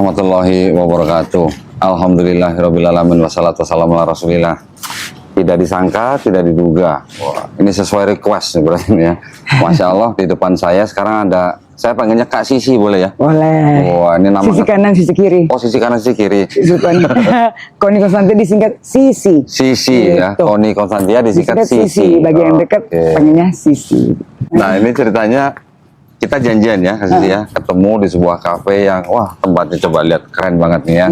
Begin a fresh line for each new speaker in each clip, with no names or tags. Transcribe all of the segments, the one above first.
Warahmatullahi wabarakatuh. Alhamdulillahirrabbilalamin. Wassalatu wassalamu ala rasulillah. Tidak disangka, tidak diduga. Wah, ini sesuai request nih berarti ya. Masya Allah, di depan saya sekarang ada, saya panggilnya Kak Sisi, boleh ya?
Boleh.
Wah, ini nama
Sisi kanan, sisi kiri.
Oh, sisi kanan, sisi kiri.
Koni Konstantia disingkat Sisi.
Sisi ya,
Gitu.
Koni Konstantia disingkat Sisi.
Bagi yang dekat
Oke.
panggilnya Sisi.
Nah, ini ceritanya kita janjian ya, Kak Sisi ya, ketemu di sebuah kafe yang, wah, tempatnya coba lihat keren banget nih ya.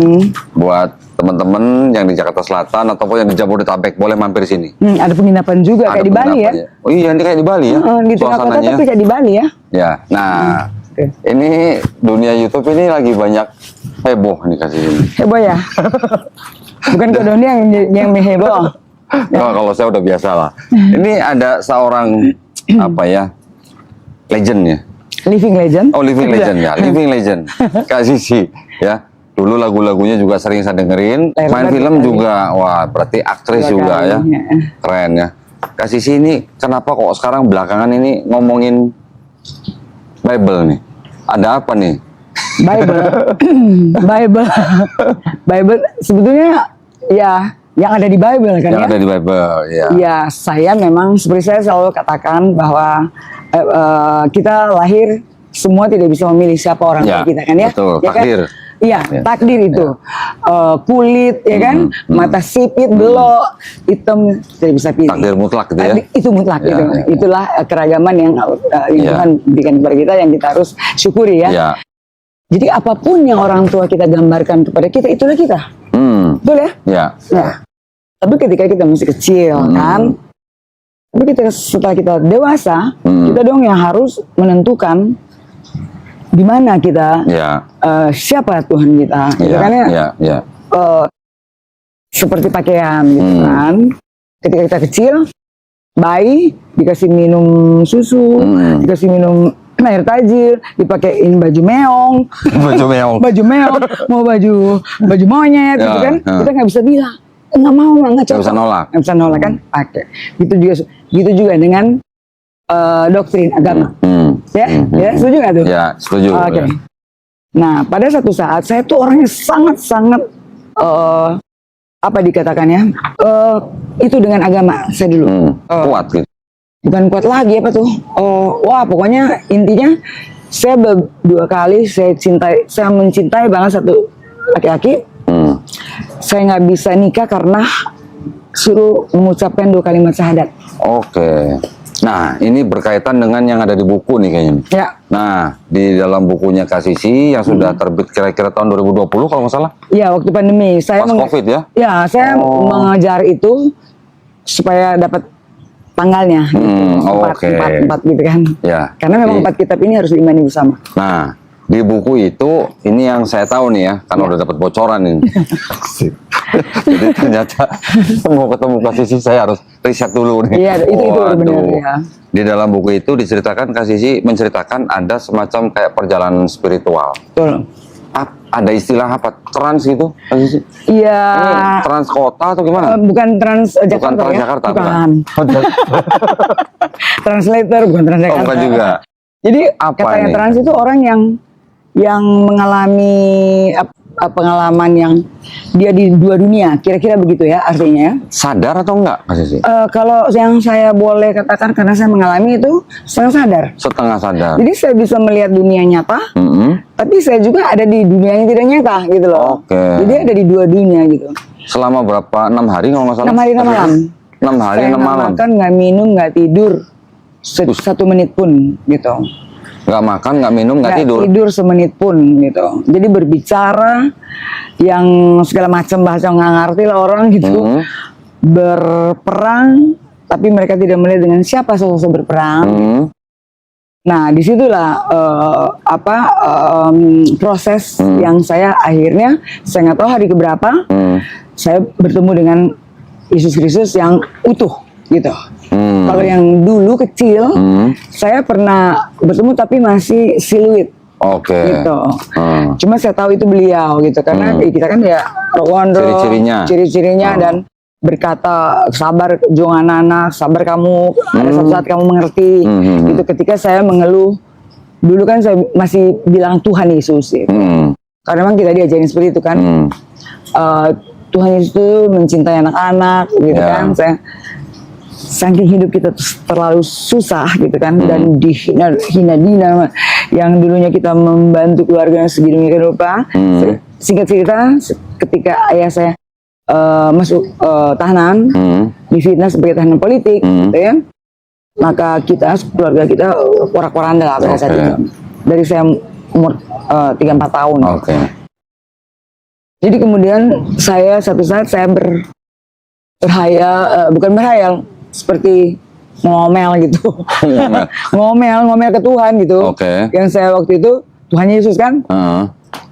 Buat teman-teman yang di Jakarta Selatan ataupun yang di Jabodetabek boleh mampir sini.
Ada penginapan juga kayak di Bali ya.
penginapannya. Oh iya, ini kayak di Bali ya.
Di tengah kota tapi kayak di Bali ya.
Ya, nah,
Oke.
ini dunia YouTube ini lagi banyak heboh nih Kak Sisi.
Heboh ya. Bukan Kak Doni yang heboh.
Oh, kalau saya udah biasa lah. Ini ada seorang apa ya, legend ya.
Living legend.
Oh, living legend ya, living legend. Kak Sisi ya. Dulu lagu-lagunya juga sering saya dengerin.
Lahir
Main
batin
film
kali.
juga, wah berarti aktris
2
juga
kali,
ya.
ya.
Keren ya. Kak Sisi ini kenapa kok sekarang belakangan ini ngomongin Bible nih? Ada apa nih?
Bible. Bible sebetulnya ya yang ada di Bible kan
Yang
ya.
ada di Bible, ya.
Ya, saya memang seperti saya selalu katakan bahwa kita lahir semua tidak bisa memilih siapa orang tua
Ya,
kita kan ya.
betul,
Ya kan?
takdir.
Iya,
Ya.
takdir itu. Kulit ya kan, mata sipit, belok, hitam tidak bisa pilih.
Takdir mutlak gitu ya.
Itu mutlak
Ya,
gitu.
ya.
Itulah keragaman yang Tuhan berikan kepada kita yang kita harus syukuri ya.
Ya.
Jadi apapun yang orang tua kita gambarkan kepada kita, itulah kita. Betul ya?
Ya.
Nah, tapi ketika kita masih kecil kan, tapi setelah kita dewasa, kita dong yang harus menentukan di mana kita,
Ya.
siapa Tuhan kita, gitu
Ya.
kan ya?
Ya. Ya.
Seperti pakaian, gitu kan? Ketika kita kecil, bayi dikasih minum susu, dikasih minum air tajir, dipakein baju meong,
Baju meong.
baju meong, mau baju monyet, gitu
Ya,
kan?
ya.
Kita nggak bisa bilang, nggak mau, nggak
Nggak
cocok,
bisa nolak.
nggak bisa nolak kan? Pakai. Gitu juga dengan doktrin agama, ya, setuju nggak tuh?
Ya, setuju.
Oke.
Ya.
Nah, pada satu saat saya tuh orangnya sangat-sangat apa dikatakannya? Itu dengan agama saya dulu.
Kuat gitu.
Bukan kuat lagi apa tuh? Wah, pokoknya intinya saya 2 kali saya mencintai banget satu laki-laki. Saya nggak bisa nikah karena suruh mengucapkan 2 kalimat syahadat.
Oke. Nah, ini berkaitan dengan yang ada di buku nih kayaknya.
Ya.
Nah, di dalam bukunya Kak Sisi yang sudah terbit kira-kira tahun 2020 kalau nggak salah.
Iya, waktu pandemi saya
Pas COVID ya?
Ya, saya mengejar itu supaya dapat tanggalnya.
Oke.
Empat gitu kan.
Ya.
Karena memang 4 kitab ini harus diimani bersama.
Nah, di buku itu ini yang saya tahu nih ya, karena udah dapat bocoran ini. Jadi ternyata mau ketemu Kak Sisi saya harus riset dulu nih.
Iya, itu
Waduh.
benar ya.
Di dalam buku itu diceritakan Kak Sisi menceritakan ada semacam kayak perjalanan spiritual.
Betul.
Ada istilah apa? Trans gitu, Kak Sisi?
Iya.
Ini trans kota atau gimana?
Bukan Trans Jakarta
Bukan Trans
ya?
Jakarta,
Bukan. Translator bukan Trans
Oh,
Jakarta.
bukan juga.
Jadi
Apa
katanya
ini?
trans itu orang yang mengalami pengalaman yang dia di 2 dunia, kira-kira begitu ya artinya ya.
Sadar atau enggak, Kak Sisi?
Kalau yang saya boleh katakan karena saya mengalami itu setengah sadar.
Setengah sadar.
Jadi saya bisa melihat dunia nyata, tapi saya juga ada di dunia yang tidak nyata gitu loh.
Oke.
Jadi ada di 2 dunia gitu.
Selama berapa? 6 hari kalau nggak salah?
6 hari 6 malam.
6 hari
Saya
6
nggak
malam.
makan, nggak minum, nggak tidur 1 menit pun gitu.
Nggak makan, nggak minum, nggak tidur.
Semenit pun gitu. Jadi berbicara yang segala macam bahasa nggak ngerti lah orang gitu. Berperang, tapi mereka tidak melihat dengan siapa sosok berperang. Nah, disitulah proses yang saya akhirnya saya nggak tahu hari keberapa saya bertemu dengan Yesus Kristus yang utuh gitu. Kalau yang dulu kecil, saya pernah bertemu tapi masih siluet.
Oke.
Gitu. Cuma saya tahu itu beliau gitu karena kita kan ya Rowondo, ciri-cirinya dan berkata sabar juang anak, sabar kamu, ada suatu saat kamu mengerti. Itu ketika saya mengeluh, dulu kan saya masih bilang Tuhan Yesus gitu. karena memang kita diajarin seperti itu kan. Tuhan Yesus itu mencintai anak-anak gitu
Ya.
kan. Saking hidup kita terlalu susah gitu kan, dan dihina yang dulunya kita membantu keluarga sedemikian rupa. Singkat cerita, ketika ayah saya masuk tahanan, difitnah sebagai tahanan politik, gitu ya, maka kita keluarga kita porak-poranda lah pada saat itu. Dari saya umur 3-4 tahun. Jadi kemudian saya satu saat saya berhayal, bukan berhayal, seperti ngomel gitu. ngomel ke Tuhan gitu. Yang saya waktu itu Tuhan Yesus kan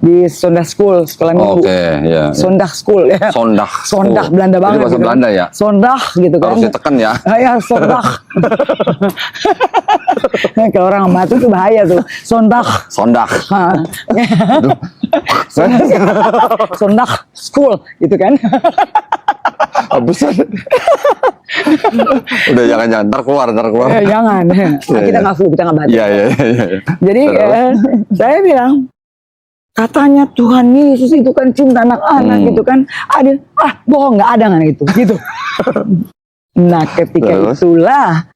di Sondag School, sekolah minggu. Sondag School ya. Sondag Belanda banget.
Bahasa
gitu.
Belanda ya.
Sondag gitu kan.
Harus ditekan ya.
Ya Sondag. Kalau orang mati itu bahaya tuh. Sondag. Sondag School gitu kan.
Udah jangan ntar keluar.
Jangan. Kita nggak flu, kita nggak batuk.
Iya.
Jadi saya bilang, katanya Tuhan Yesus itu kan cinta anak-anak gitu kan. Ada, bohong, nggak ada kan itu, gitu. Nah ketika itulah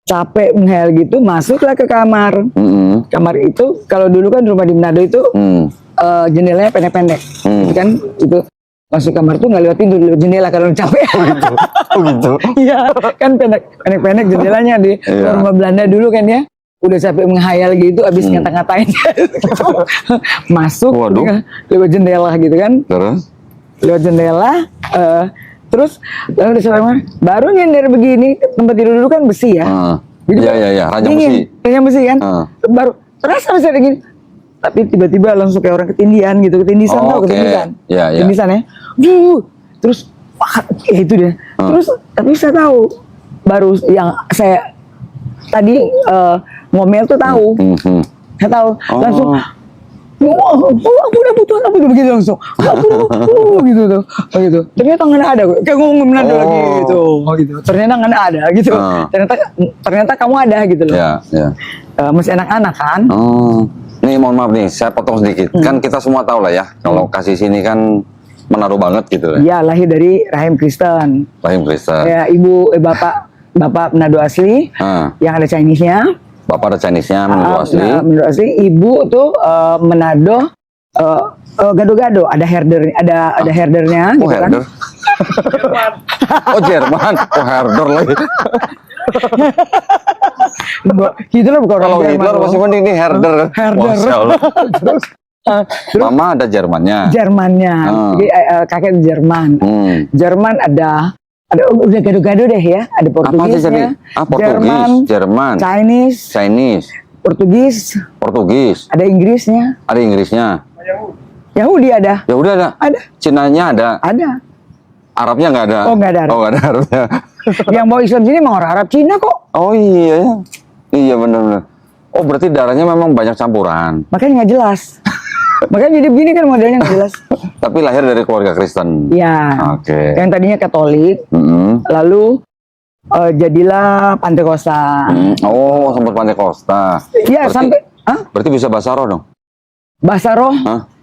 capek menghayal gitu, masuklah ke kamar. Kamar itu kalau dulu kan rumah di Manado itu jendelanya pendek-pendek, gitu kan. Itu masuk kamar tuh nggak lewat pintu, lewat jendela kalau capek.
Gitu.
Iya, kan pendek-pendek jendelanya di rumah Belanda dulu kan ya. Udah capek menghayal gitu, abis ngata-ngatain masuk lewat jendela gitu kan. Lewat jendela, terus lalu udah sampai baru nyender begini, tempat tidur dulu kan besi ya.
Iya, ranjang besi
kan. Baru terasa bisa gini. Tapi tiba-tiba langsung kayak orang ketindihan gitu, ketindisan tau ketindisan. Ketindisan ya. Terus ya itu deh. Terus tapi saya tahu baru yang saya tadi ngomel tuh tahu. Saya tahu langsung aku udah butuh apa tuh begitu langsung. Gitu tuh. Gitu. Ternyata nggak ada, kayak ngomong Manado lagi gitu. Gitu. Ternyata nggak ada gitu. Ternyata kamu ada gitu loh. Masih anak-anak kan.
Nih mohon maaf nih, saya potong sedikit. Kan kita semua tahu lah ya, kalau kasih sini kan Manado banget gitu ya.
Iya, lahir dari rahim Kristen. Ya, bapak Manado asli, yang ada Chinese-nya.
Bapak ada Chinese-nya, Manado asli.
Manado asli. Ibu tuh Manado gado-gado, ada herdernya gitu kan.
Jerman. Herder lagi.
Hitler bukan orang
Kalau
Jerman.
Hitler masih mending nih herder. Masya Allah. Terus Mama ada Jermannya.
Jadi kakek Jerman. Jerman ada udah gado-gado deh ya. Ada Portugisnya.
Jerman. Chinese. Portugis. Ada Inggrisnya.
Yahudi ada.
Ada. Cinanya ada. Arabnya nggak ada.
Nggak ada
Arabnya.
Yang bawa Islam sini emang orang Arab Cina kok.
Oh iya. Iya benar. Oh berarti darahnya memang banyak campuran.
Makanya nggak jelas. Makanya jadi begini kan modelnya nggak jelas.
Tapi lahir dari keluarga Kristen.
Iya. Yang tadinya Katolik, lalu jadilah Pantekosta.
Sempat Pantekosta.
Iya sampai.
Berarti bisa bahasa roh dong?
Bahasa roh?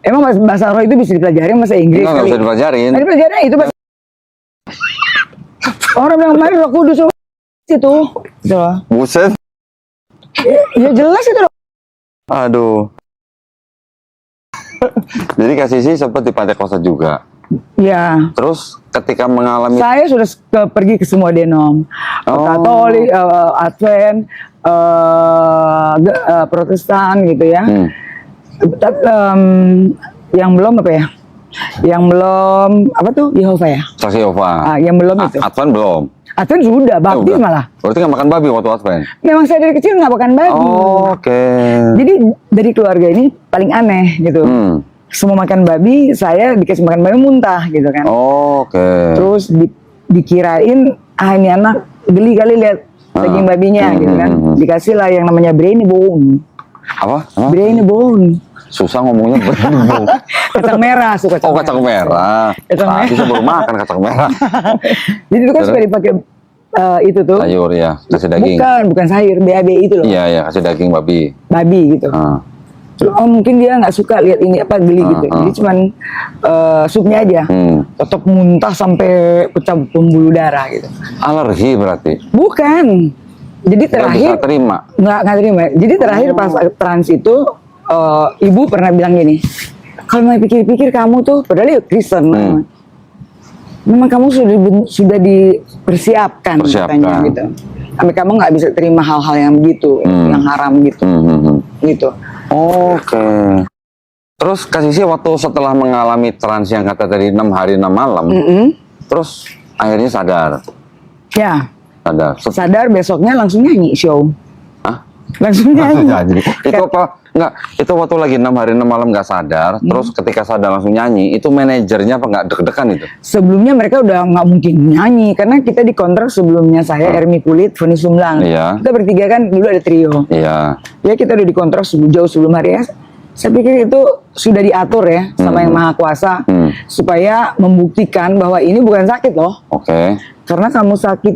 Emang bahasa roh itu bisa dipelajari bahasa Inggris?
Nggak bisa dipelajarin.
Dipelajarin itu bahasa. Orang bilang kemarin Roh Kudus itu.
Buset.
Ya jelas itu.
Aduh. Jadi Kak Sisi sempat di Pantekosta juga.
Ya.
Terus ketika mengalami.
Saya sudah pergi ke semua denom. Katolik, Advent, Protestan gitu ya. Yang belum apa ya? Yang belum apa tuh Yehova ya?
Saksi Yehova.
Yang belum itu.
Advent belum.
Advent sudah, baptis malah.
Berarti nggak makan babi waktu Advent?
Memang saya dari kecil nggak makan babi. Jadi dari keluarga ini paling aneh gitu. Semua makan babi, saya dikasih makan babi muntah gitu kan. Terus dikirain ini anak geli kali lihat daging babinya gitu kan. Dikasih lah yang namanya brainy bone.
Apa?
Brainy bone.
Susah ngomongnya berbau.
Kacang merah, suka kacang merah.
Kacang merah. Tadi saya baru makan kacang merah.
Jadi itu kan suka dipakai itu tuh.
Sayur ya, kasih daging.
Bukan sayur, BAB itu loh.
Iya, kasih daging babi.
Babi gitu. Oh mungkin dia nggak suka lihat ini apa geli gitu. Jadi cuman supnya aja. Tetap muntah sampai pecah pembuluh darah gitu.
Alergi berarti.
Bukan. Jadi terakhir
Nggak bisa terima.
nggak terima. Jadi terakhir pas trans itu ibu pernah bilang gini, kalau mau pikir-pikir kamu tuh padahal ya Kristen. Memang kamu sudah dipersiapkan katanya gitu. Sampai kamu nggak bisa terima hal-hal yang begitu, yang haram gitu. Gitu.
Oke. Terus Kak Sisi waktu setelah mengalami trans yang kata tadi 6 hari 6 malam, terus akhirnya sadar.
Ya.
Sadar.
Sadar besoknya langsung nyanyi show.
Hah?
Langsung nyanyi.
Itu apa? Enggak, itu waktu lagi 6 hari 6 malam nggak sadar, terus ketika sadar langsung nyanyi, itu manajernya apa nggak deg-degan itu?
Sebelumnya mereka udah nggak mungkin nyanyi, karena kita dikontrak sebelumnya saya, Ermi Kulit, Foni Sumlang.
Iya.
Kita bertiga kan dulu ada trio.
Iya.
Ya kita udah dikontrak jauh sebelum hari ya. Saya pikir itu sudah diatur ya sama yang Maha Kuasa, supaya membuktikan bahwa ini bukan sakit loh.
Oke.
Karena kamu sakit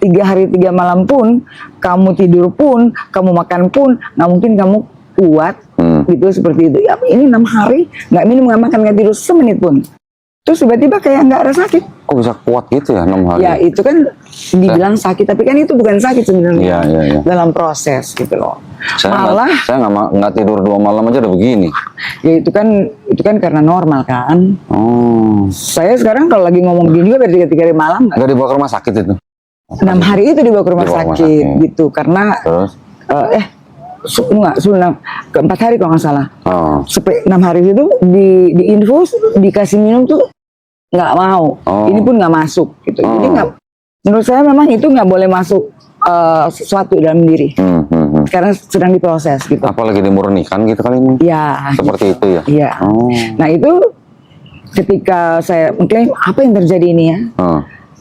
3 hari 3 malam pun, kamu tidur pun, kamu makan pun, nggak mungkin kamu kuat gitu seperti itu. Ya ini 6 hari nggak minum nggak makan nggak tidur semenit pun. Terus tiba-tiba kayak nggak ada sakit.
Oh bisa kuat gitu ya 6 hari?
Ya itu kan dibilang sakit, tapi kan itu bukan sakit sebenarnya.
Iya.
Dalam proses gitu loh.
Saya nggak tidur 2 malam aja udah begini.
Ya itu kan karena normal kan.
Oh.
Saya sekarang kalau lagi ngomong gini juga dari 3 hari malam
Nggak dibawa ke rumah sakit itu?
6 hari itu dibawa ke rumah sakit gitu karena
terus?
Enggak, ke 4 hari kalau nggak salah. Sampai 6 hari itu di infus dikasih minum tuh nggak mau. Ini pun nggak masuk gitu. Jadi menurut saya memang itu nggak boleh masuk sesuatu dalam diri. Karena sedang diproses gitu.
Apalagi dimurnikan gitu kali ini.
Ya.
Seperti itu ya.
Iya. Nah itu ketika saya mungkin apa yang terjadi ini ya?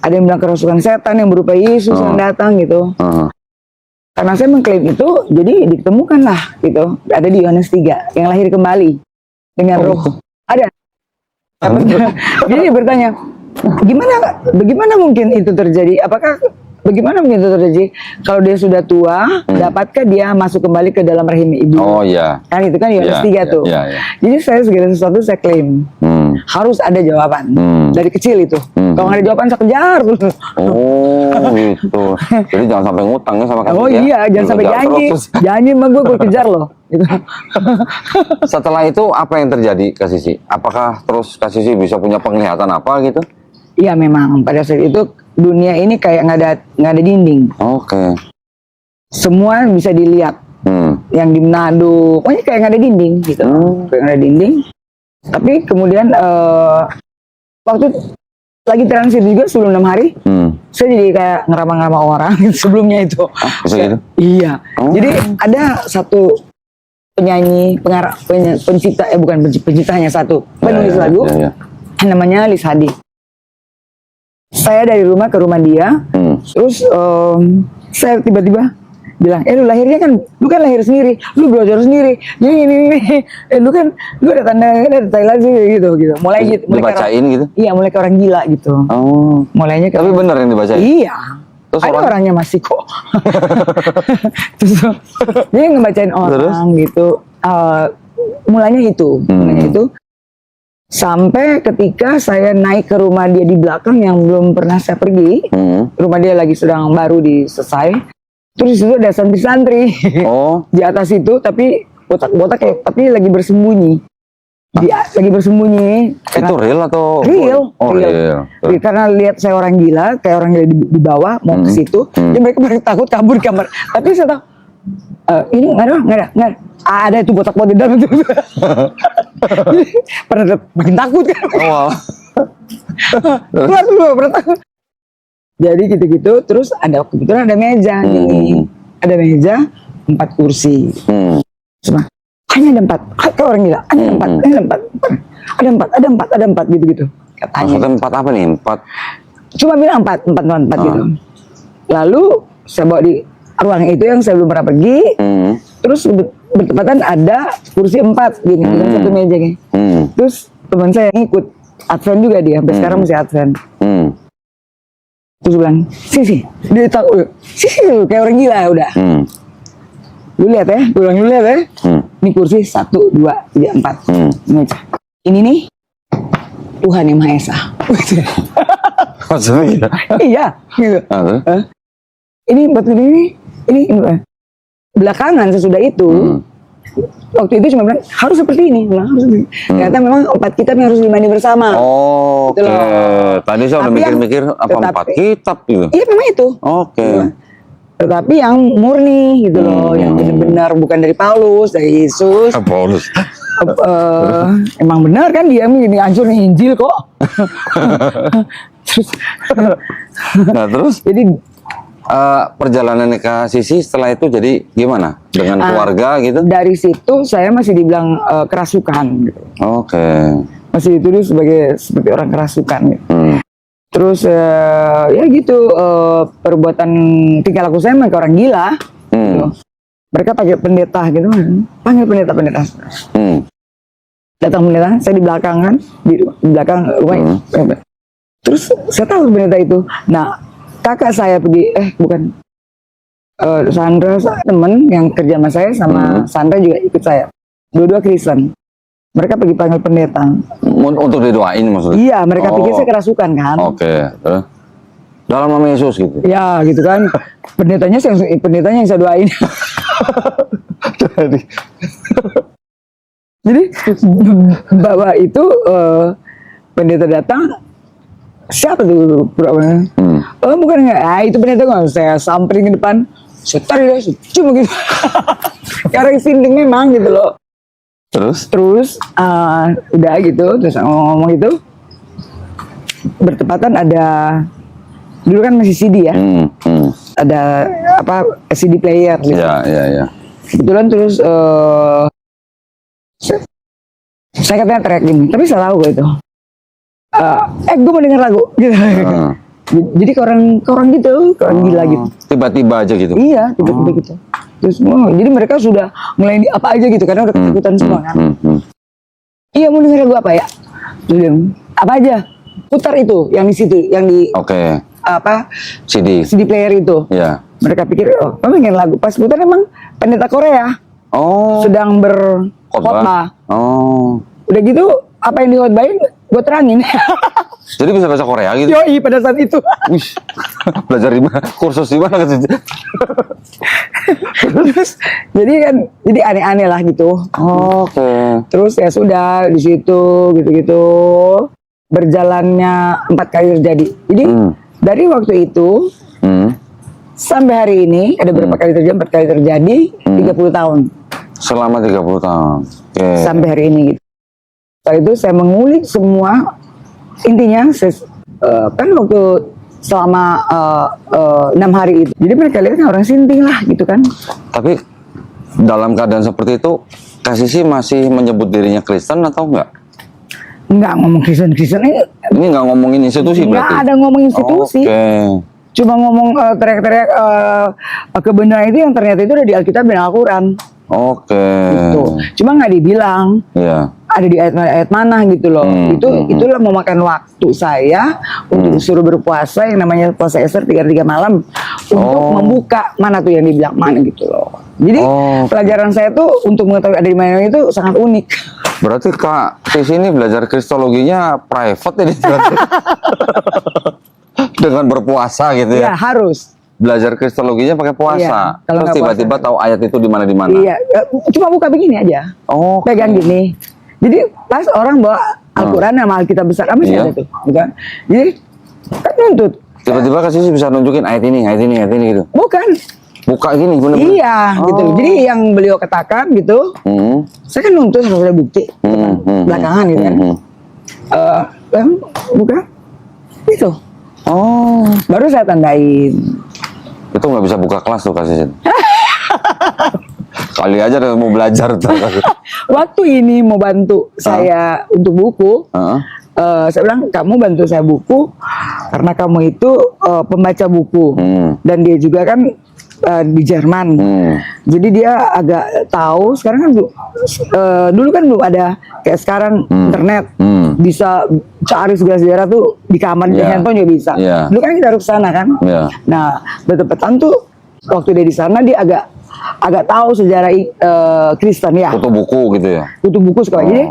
Ada yang bilang kerasukan setan yang berupa Yesus yang datang gitu. Karena saya mengklaim itu, jadi ditemukanlah gitu. Ada di Yohanes 3 yang lahir kembali dengan roh. Ada. Jadi bertanya, bagaimana mungkin itu terjadi? Bagaimana mungkin itu terjadi? Kalau dia sudah tua, dapatkah dia masuk kembali ke dalam rahim ibu?
Oh iya.
Kan itu kan Yohanes 3 tuh. Jadi saya segala sesuatu saya klaim. Harus ada jawaban. Dari kecil itu. Kalau nggak ada jawaban saya kejar.
Oh gitu. Jadi jangan sampai ngutang ya sama Kak Sisi.
Oh iya, jangan sampai janji. Janji sama gue kejar loh. Gitu.
Setelah itu apa yang terjadi Kak Sisi? Apakah terus Kak Sisi bisa punya penglihatan apa gitu?
Iya memang pada saat itu dunia ini kayak nggak ada dinding.
Oke.
Semua bisa dilihat. Yang di Manado, pokoknya kayak nggak ada dinding gitu. Kayak nggak ada dinding. Tapi kemudian waktu lagi transit juga sebelum 6 hari, saya jadi kayak ngeramah-ngeramah orang sebelumnya itu.
Bisa gitu?
Iya. Jadi ada satu penyanyi, pencipta, bukan penciptanya satu, penulis lagu, namanya Lis Hadi. Saya dari rumah ke rumah dia, terus saya tiba-tiba bilang, lu lahirnya kan, lu kan lahir sendiri, lu belajar sendiri, ini, lu ada tanda Thailand sih gitu. Mulai
dibacain gitu?
Iya, mulai ke orang gila gitu.
Oh.
Mulainya
tapi bener yang dibacain?
Iya.
Terus
ada orangnya masih kok. Terus dia ngebacain orang gitu. Mulainya itu. Sampai ketika saya naik ke rumah dia di belakang yang belum pernah saya pergi. Rumah dia lagi sedang baru selesai. Terus di situ ada santri-santri di atas itu, tapi botak-botak kayak, tapi lagi bersembunyi. Lagi bersembunyi.
Itu real atau?
Real.
Oh, real.
Karena lihat saya orang gila, kayak orang gila di bawah mau ke situ, ya mereka takut kabur di kamar. Tapi saya tahu ini nggak ada. Ada itu botak-botak di dalam itu. Pernah makin takut kan?
Oh.
Pernah takut. Jadi gitu-gitu, terus kebetulan ada meja gini. Ada meja, 4 kursi. Cuma, hanya ada 4. Kayak orang gila, hanya ada 4. Ada 4 gitu-gitu. Katanya.
Maksudnya 4 apa nih? 4?
Cuma bilang 4 gitu. Lalu, saya bawa di ruang itu yang saya belum pernah pergi. Terus bertepatan ada kursi 4 gini, dengan satu meja gini. Terus teman saya ngikut, Advent juga dia, sampai sekarang masih Advent. Terus bilang, Sisi, dia tahu, Sisi kayak orang gila udah. Lu lihat ya, lu lihat ya, Ini kursi 1, 2, 3, 4. Ini aja. Ini nih Tuhan yang Maha Esa.
Maksudnya gitu?
Iya, gitu. Ini batu ini belakangan sesudah itu. Waktu itu cuma bilang harus seperti ini, harus seperti ini. Ternyata memang 4 kitab yang harus dimandi bersama.
Oke.
Gitu loh.
Tadi saya udah
Tapi yang-
mikir-mikir apa 4 kitab gitu.
Iya memang itu.
Oke.
Tetapi yang murni gitu loh, yang benar-benar bukan dari Paulus, dari Yesus.
Paulus.
Emang benar kan dia ini hancur nih Injil kok. Terus,
Nah terus
jadi
perjalanan ke Sisi setelah itu jadi gimana dengan keluarga gitu?
dari situ saya masih dibilang kerasukan gitu.
Oke.
Masih dituduh seperti orang kerasukan gitu. Terus ya gitu perbuatan tingkah laku saya memang kayak orang gila. Gitu. Mereka pakai pendeta gitu, panggil pendeta. Datang pendeta, saya di belakang kan, di belakang rumah. Terus saya tahu pendeta itu. Nah, kakak saya pergi, bukan Sandra, temen yang kerja sama saya sama Sandra juga ikut saya. Dua-dua Kristen. Mereka pergi panggil pendeta.
Untuk didoain maksudnya?
Iya, mereka pikir saya kerasukan kan.
Oke. Dalam nama Yesus gitu?
Ya, gitu kan. Pendetanya yang saya doain. Jadi bahwa itu pendeta datang, siapa tuh pura-pura? Oh bukan enggak, itu pendeta nggak, saya samperin ke depan, saya tarik dia, cuma gitu. Karena sinting memang gitu loh. Terus udah gitu, terus ngomong gitu, bertepatan ada, dulu kan masih CD ya, ada apa CD player gitu.
Iya.
Kebetulan terus saya katanya track gini, tapi saya tahu gitu. Gue mau denger lagu gitu. Jadi ke orang gitu, ke orang gila gitu.
Tiba-tiba aja gitu?
Iya, tiba-tiba gitu. Terus jadi mereka sudah mulai apa aja gitu, karena udah ketakutan semua kan. Iya, mau denger lagu apa ya? Terus apa aja? Putar itu, yang di situ, yang di apa? CD player itu.
Iya.
Mereka pikir, pengen lagu. Pas putar emang pendeta Korea. Sedang berkhotbah. Udah gitu, apa yang dikhotbahin, gue terangin.
Jadi bisa bahasa Korea gitu?
Yoi, pada saat itu.
Belajar di mana? Kursus di mana?
Terus, jadi aneh-aneh lah gitu. Terus ya sudah di situ gitu-gitu. Berjalannya 4 kali terjadi. Jadi dari waktu itu sampai hari ini ada berapa kali terjadi? 4 kali terjadi, 30 tahun.
Selama 30 tahun.
Sampai hari ini gitu. Setelah itu saya mengulik semua, intinya kan waktu selama 6 hari itu, jadi mereka lihat kan orang sinting lah gitu kan.
Tapi dalam keadaan seperti itu, Kak Sisi masih menyebut dirinya Kristen atau enggak?
Enggak ngomong Kristen
Ini nggak ngomongin institusi berarti?
Enggak ada ngomong institusi. Cuma ngomong teriak-teriak kebenaran itu yang ternyata itu ada di Alkitab dan Al-Quran. Gitu. Cuma nggak dibilang. Ada di ayat mana gitu loh. Itulah memakan waktu saya untuk disuruh berpuasa yang namanya puasa Ester 33 malam untuk membuka mana tuh yang dibilang mana gitu loh. Jadi pelajaran saya tuh untuk mengetahui ada di mana itu sangat unik.
Berarti Kak Sisi ini belajar kristologinya private ini dengan berpuasa gitu ya?
Iya harus.
Belajar kristologinya pakai puasa.
Iya,
terus tiba-tiba tahu ayat itu di mana?
Iya, cuma buka begini aja. Pegang gini. Jadi pas orang bawa Al-Quran sama Alkitab besar, masih ada tuh, bukan? Jadi kan nuntut.
Tiba-tiba Kak Sisi bisa nunjukin ayat ini gitu.
Bukan.
Buka gini, bener-bener.
Iya, gitu. Jadi yang beliau katakan gitu, saya kan nuntut harus ada bukti, belakangan gitu kan. Bukan, itu. Baru saya tandain.
Itu nggak bisa buka kelas tuh Kak Sisi. Kali aja mau belajar tuh.
Waktu ini mau bantu saya untuk buku, saya bilang kamu bantu saya buku karena kamu itu pembaca buku dan dia juga kan di Jerman, jadi dia agak tahu. Sekarang kan dulu kan belum ada kayak sekarang internet, bisa cari segala sejarah tuh di kamar di handphone juga bisa. Dulu kan kita harus ke sana kan. Nah, bertepatan tuh waktu dia di sana dia agak agak tahu sejarah Kristen ya.
Foto buku gitu ya.
Kutu buku sekolah. Jadi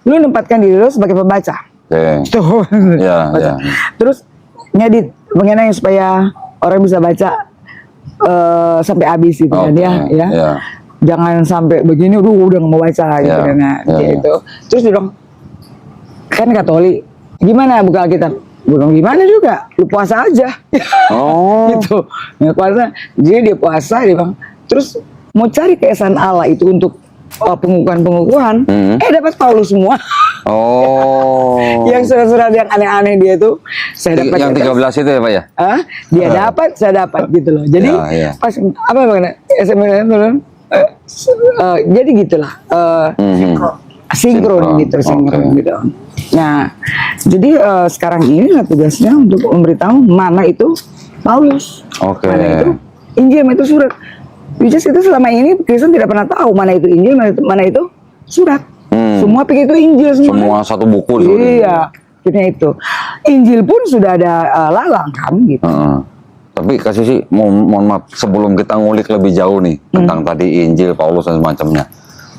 lu nempatkan diri lu sebagai pembaca.
Oke.
Tuh.
Ya,
Baca.
ya.
Terus ngedit bagaimana supaya orang bisa baca sampai habis gitu kan
Oke,
ya.
ya.
Jangan sampai begini udah nggak mau baca gitu
Ya,
kan. Nah,
ya.
gitu. Terus dia bilang kan Katolik. Gimana buka Alkitab? Gue bilang gimana juga, lu puasa aja.
Oh.
Gitu. Nah, puasa. Jadi dia puasa, dia bilang. Terus mau cari keesaan Allah itu untuk pengukuhan-pengukuhan, dapat Paulus semua.
Oh.
Yang surat-surat yang aneh-aneh dia tuh saya dapat.
Yang 13 itu ya Pak ya?
Hah? Dia dapat, saya dapat gitu loh. Jadi
Ya, ya.
pas apa bagaimana SMS jadi gitulah. Sinkron gitu, sinkron
Oke.
gitu. Nah, jadi sekarang ini tugasnya untuk memberitahu mana itu Paulus,
Oke.
mana itu Injil, mana itu surat. Which is itu selama ini Kristen tidak pernah tahu mana itu Injil, mana itu surat. Semua pikir itu Injil semua.
Semua satu buku seperti
Iya, akhirnya itu. Injil pun sudah ada lalang kan gitu.
Heeh. Tapi kasih sih, mohon maaf sebelum kita ngulik lebih jauh nih tentang tadi Injil, Paulus dan semacamnya,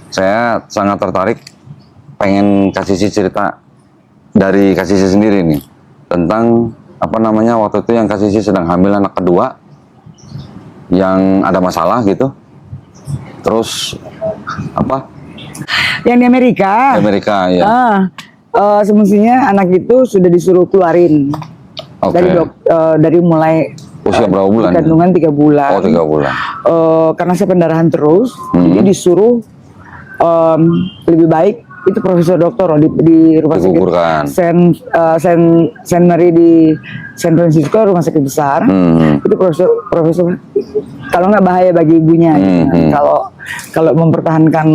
saya sangat tertarik pengen kasih sih cerita dari kasih sih sendiri nih tentang apa namanya waktu itu yang kasih sih sedang hamil anak kedua yang ada masalah gitu, terus apa
Yang di Amerika.
di Amerika ya.
Semestinya anak itu sudah disuruh keluarin
Oke.
dari mulai
Usia berapa bulan?
kandungan 3 bulan.
Oh 3 bulan.
Karena saya pendarahan terus, jadi disuruh lebih baik itu profesor doktor di rumah sakit
Digugurkan.
Saint Mary di San Francisco, rumah sakit besar. Itu profesor kalau nggak bahaya bagi ibunya gitu. Kalau mempertahankan,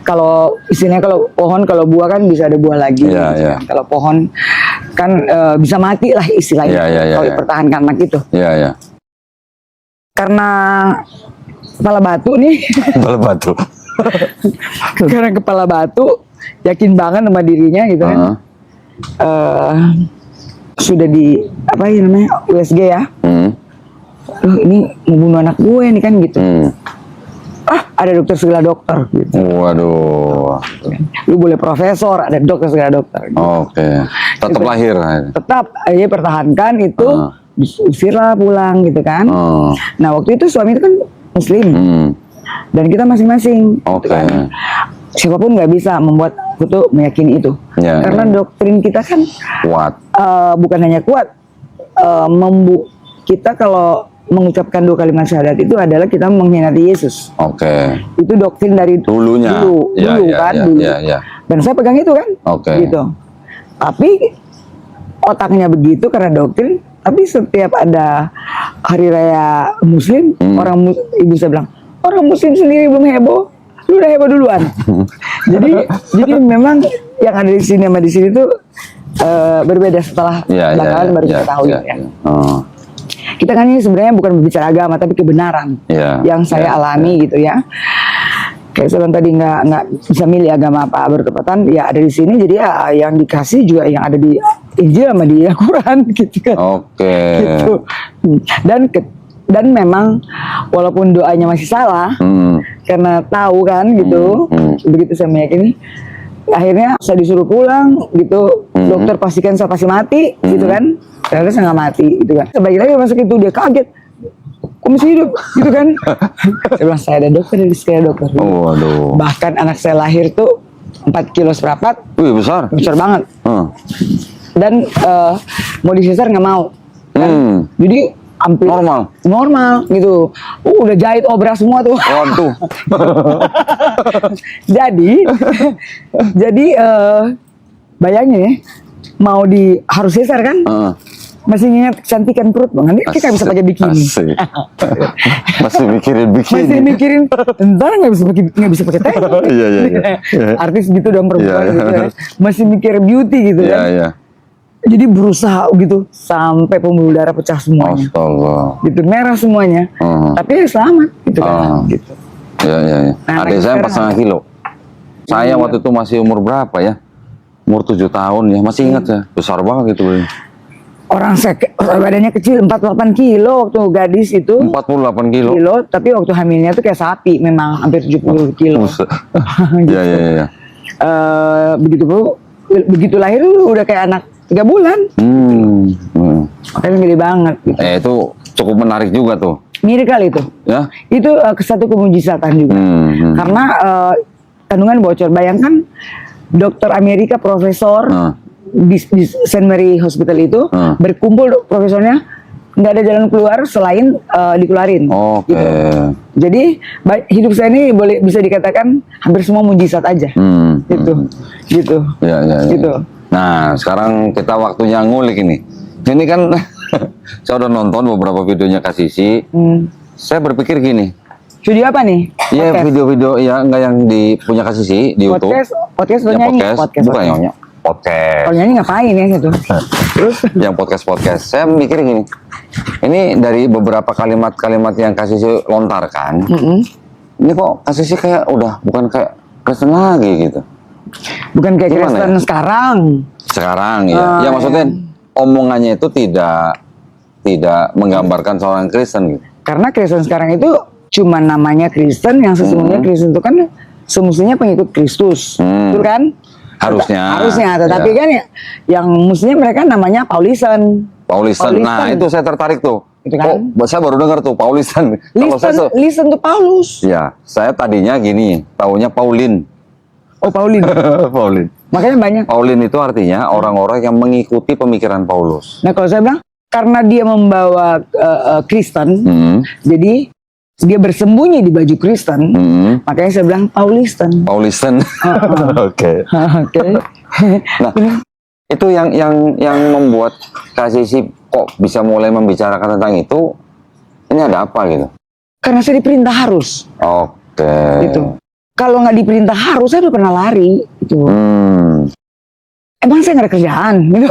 kalau istilahnya kalau pohon, kalau buah kan bisa ada buah lagi
Iya,
gitu.
iya.
Kalau pohon kan bisa mati lah istilahnya.
Iya, iya, iya,
kalau
iya.
dipertahankan anak itu
Iya ya.
karena kepala batu nih.
Kalau batu.
Karena kepala batu yakin banget sama dirinya gitu kan. Sudah di apa ya namanya USG ya. Loh, ini mau bunuh anak gue nih kan gitu. Ada dokter segala dokter gitu.
Waduh.
Lu boleh profesor, ada dokter segala dokter gitu.
Oke. Tetap
Itu-
lahir.
Tetap aja pertahankan itu, diusirlah pulang gitu kan. Nah waktu itu suami itu kan muslim dan kita masing-masing gitu
Oke.
kan. Siapapun nggak bisa membuat itu meyakini itu,
Ya,
karena doktrin kita kan
Kuat.
bukan hanya kuat, kita kalau mengucapkan 2 kalimat syahadat itu adalah kita mengkhianati Yesus.
Oke.
Itu doktrin dari
Dulunya.
dulu
Ya, ya,
kan,
ya,
dulu.
ya, ya.
Dan saya pegang itu kan,
Oke.
gitu. Tapi otaknya begitu karena doktrin. Tapi setiap ada hari raya Muslim, ibu saya bilang orang Muslim sendiri belum heboh, lu udah heboh duluan. jadi memang yang ada di sini sama di sini tuh berbeda setelah belakangan baru kita tahu ya. Kita kan ini sebenarnya bukan berbicara agama tapi kebenaran yang saya alami gitu ya. Kayak saya bilang tadi nggak bisa milih agama apa bertepatan ya ada di sini, jadi ya yang dikasih juga yang ada di Injil sama di Al-Quran gitu kan.
Oke.
Gitu. Dan memang walaupun doanya masih salah karena tahu kan gitu, begitu saya meyakini akhirnya saya disuruh pulang gitu, dokter pastikan saya pasti mati gitu kan, ternyata saya nggak mati gitu kan. Sebagai lagi masuk itu dia kaget, kok masih hidup gitu kan. Saya bilang saya ada dokter di sekitar dokter.
Waduh.
Bahkan anak saya lahir tuh 4 kilo seperempat,
Wih besar.
besar banget. Dan mau disesar nggak mau kan? Jadi hampir normal gitu. Udah jahit obras semua tuh.
Waduh.
jadi bayangin ya, mau harus sesar kan? Masih ingat kecantikan perut bang, nanti kita bisa pakai bikini.
Masih mikirin bikini.
Masih mikirin, ntar nggak bisa pakai tank.
Iya.
Artis gitu dong perempuan
Iya.
gitu ya. Masih mikir beauty gitu kan.
Iya.
Jadi berusaha gitu sampai pembuluh darah pecah semuanya.
Astaga.
Gitu merah semuanya. Tapi ya selamat gitu kan. Gitu.
Iya.
Nah,
Adik saya
sekarang
4,5 kilo. Saya waktu itu masih umur berapa ya? Umur 7 tahun ya. Masih ingat ya. Besar banget gitu.
Orang badannya kecil 48 kilo waktu gadis itu.
48 kilo.
Tapi waktu hamilnya tuh kayak sapi, memang hampir 70 kilo.
Iya, iya, iya.
Begitu lahir udah kayak anak 3 bulan. Makanya gede banget. Gitu.
Itu cukup menarik juga tuh.
Miracle itu.
Ya.
Itu satu kemujizatan juga. Karena kandungan bocor. Bayangkan dokter Amerika, profesor di St. Mary Hospital itu berkumpul profesornya, nggak ada jalan keluar selain dikeluarin.
Oke.
Gitu. Jadi hidup saya ini bisa dikatakan hampir semua mujizat aja. Gitu.
Ya.
Gitu.
Nah, sekarang kita waktunya ngulik ini. Ini kan saya udah nonton beberapa videonya Kak Sisi. Saya berpikir gini.
Video apa nih?
Iya, video-video ya enggak yang punya Kak Sisi di YouTube.
Podcast
Yang
nyanyi.
bukan nyonya. Podcast.
Kalau nyanyi ngapain ya gitu. Terus
yang podcast. Saya mikir gini. Ini dari beberapa kalimat-kalimat yang Kak Sisi lontarkan. Ini kok Kak Sisi kayak udah bukan kayak Kristen lagi gitu.
Bukan kayak
Gimana
Kristen
ya?
sekarang
Ya. Ya maksudnya omongannya itu tidak menggambarkan seorang Kristen gitu.
Karena Kristen sekarang itu cuma namanya Kristen, yang sesungguhnya Kristen itu kan semestinya pengikut Kristus, betul kan?
Harusnya.
Tetapi
ya.
kan yang mestinya mereka namanya Paulisten.
Nah, itu saya tertarik tuh.
Itu kan?
Saya baru dengar tuh Paulisten.
Listen to Paulus.
Ya, saya tadinya gini, taunya Paulin.
Oh, Paulin.
Paulin.
Makanya banyak.
Paulin itu artinya orang-orang yang mengikuti pemikiran Paulus.
Nah, kalau saya bilang karena dia membawa Kristen, jadi dia bersembunyi di baju Kristen, makanya saya bilang Paulisten.
Oke. Nah, itu yang membuat Kak Sisi kok bisa mulai membicarakan tentang itu. Ini ada apa gitu?
Karena saya diperintah harus.
Oke.
Gitu. Kalau nggak diperintah harus, saya udah pernah lari. Gitu. Emang saya nggak ada kerjaan. Gitu.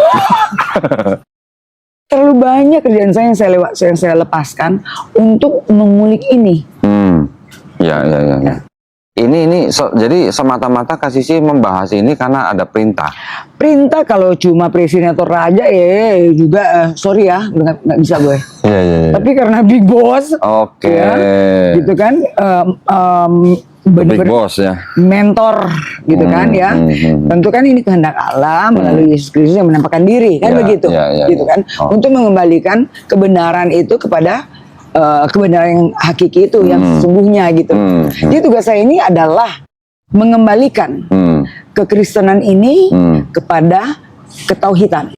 Terlalu banyak kerjaan saya yang saya lepaskan untuk mengulik ini.
Ya. Ini jadi semata-mata Kak Sisi membahas ini karena ada perintah.
Perintah kalau cuma presiden atau raja juga sorry ya, nggak bisa gue.
Iya.
Tapi karena big boss, ya, gitu kan,
big boss ya,
mentor, gitu kan ya. Tentu kan ini kehendak Allah melalui Yesus Kristus yang menampakkan diri, kan begitu, gitu kan, untuk mengembalikan kebenaran itu kepada kebenaran yang hakiki itu, yang sesungguhnya gitu. Jadi tugas saya ini adalah mengembalikan kekristenan ini kepada ketauhidan.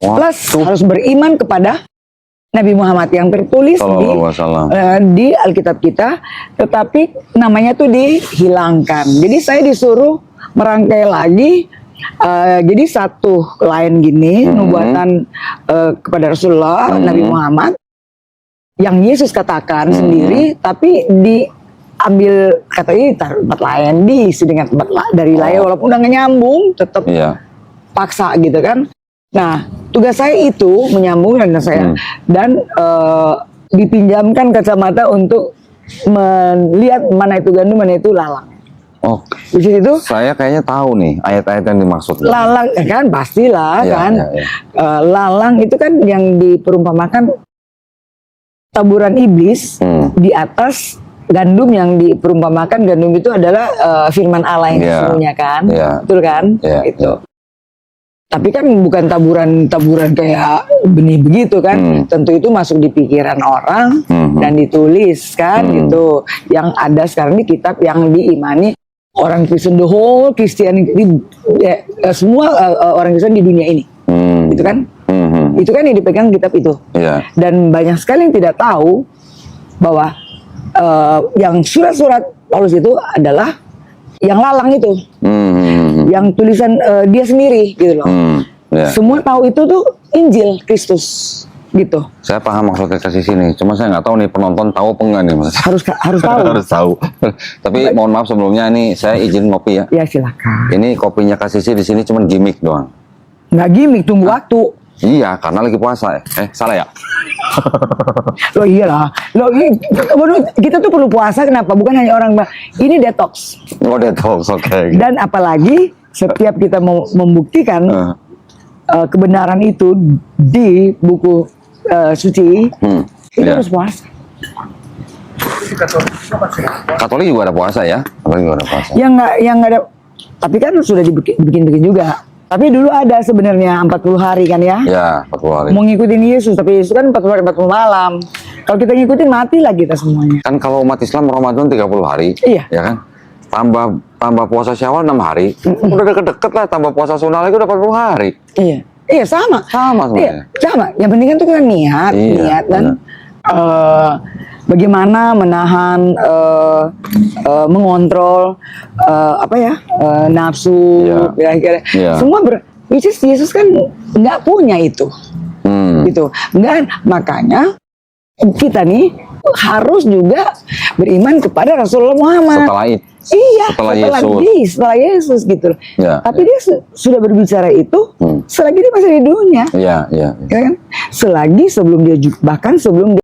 Plus harus beriman kepada Nabi Muhammad yang tertulis di Alkitab kita, tetapi namanya tuh dihilangkan. Jadi saya disuruh merangkai lagi. Jadi satu lain gini, nubuatan kepada Rasulullah Nabi Muhammad yang Yesus katakan sendiri, tapi diambil katanya tempat lain, diisi dengan tempat dari lain, walaupun udah nyambung, tetap paksa gitu kan. Nah, tugas saya itu menyambung dan dipinjamkan kacamata untuk melihat mana itu gandum, mana itu lalang. Di situ
saya kayaknya tahu nih ayat-ayat yang dimaksud.
Lalang kan pastilah kan. Lalang itu kan yang diperumpamakan taburan iblis di atas gandum, yang diperumpamakan gandum itu adalah firman Allah yang sesungguhnya kan, betul kan? Itu. Tapi kan bukan taburan kayak benih begitu kan. Tentu itu masuk di pikiran orang dan ditulis kan gitu. Yang ada sekarang di kitab yang diimani orang Kristen, the whole Christianity, semua orang Kristen di dunia ini, gitu kan? Itu kan yang dipegang kitab itu. Dan banyak sekali yang tidak tahu bahwa yang surat-surat Paulus itu adalah yang lalang itu, yang tulisan dia sendiri gitu loh. Semua tahu itu tuh Injil Kristus gitu.
Saya paham maksudnya ke sini, cuma saya nggak tahu nih penonton tahu apa enggak nih mas.
Harus tahu.
Harus tahu. Tapi mohon maaf sebelumnya nih, saya izin ngopi ya.
Ya silakan.
Ini kopinya Kak Sisi di sini cuma gimmick doang.
Nggak gimmick, tunggu waktu.
Iya, karena lagi puasa. Salah ya?
Loh iyalah. Loh, kita tuh perlu puasa, kenapa? Bukan hanya orang, ini detox.
Oh, detox, oke.
Dan apalagi setiap kita mau membuktikan kebenaran itu di buku suci, itu
Iya.
harus puasa.
Katolik juga ada puasa ya? Katolik juga ada puasa.
Yang nggak ada, tapi kan sudah dibikin juga. Tapi dulu ada sebenarnya 40 hari kan ya.
Ya, 40 hari.
Mau ngikutin Yesus, tapi Yesus kan 40 hari 40 malam. Kalau kita ngikutin matilah kita semuanya.
Kan kalau umat Islam Ramadan 30 hari,
Iya.
ya kan? Tambah puasa Syawal 6 hari. Udah deket-deket lah, tambah puasa sunnah lagi udah 40 hari.
Iya. Iya sama.
Sama
Iya,
sebenarnya.
sama. Yang penting kan tuh kita niat,
Iya,
niat dan bagaimana menahan, mengontrol nafsu,
Iya.
kira-kira.
Iya.
Semua which is Yesus kan nggak punya itu, gitu. Nggak, makanya kita nih harus juga beriman kepada Rasulullah Muhammad.
Setelah itu.
Iya,
Yesus.
setelah Yesus gitu.
Ya,
Tapi dia sudah berbicara itu selagi dia masih di dunia,
Iya, iya.
ya kan? Selagi sebelum dia bahkan sebelum dia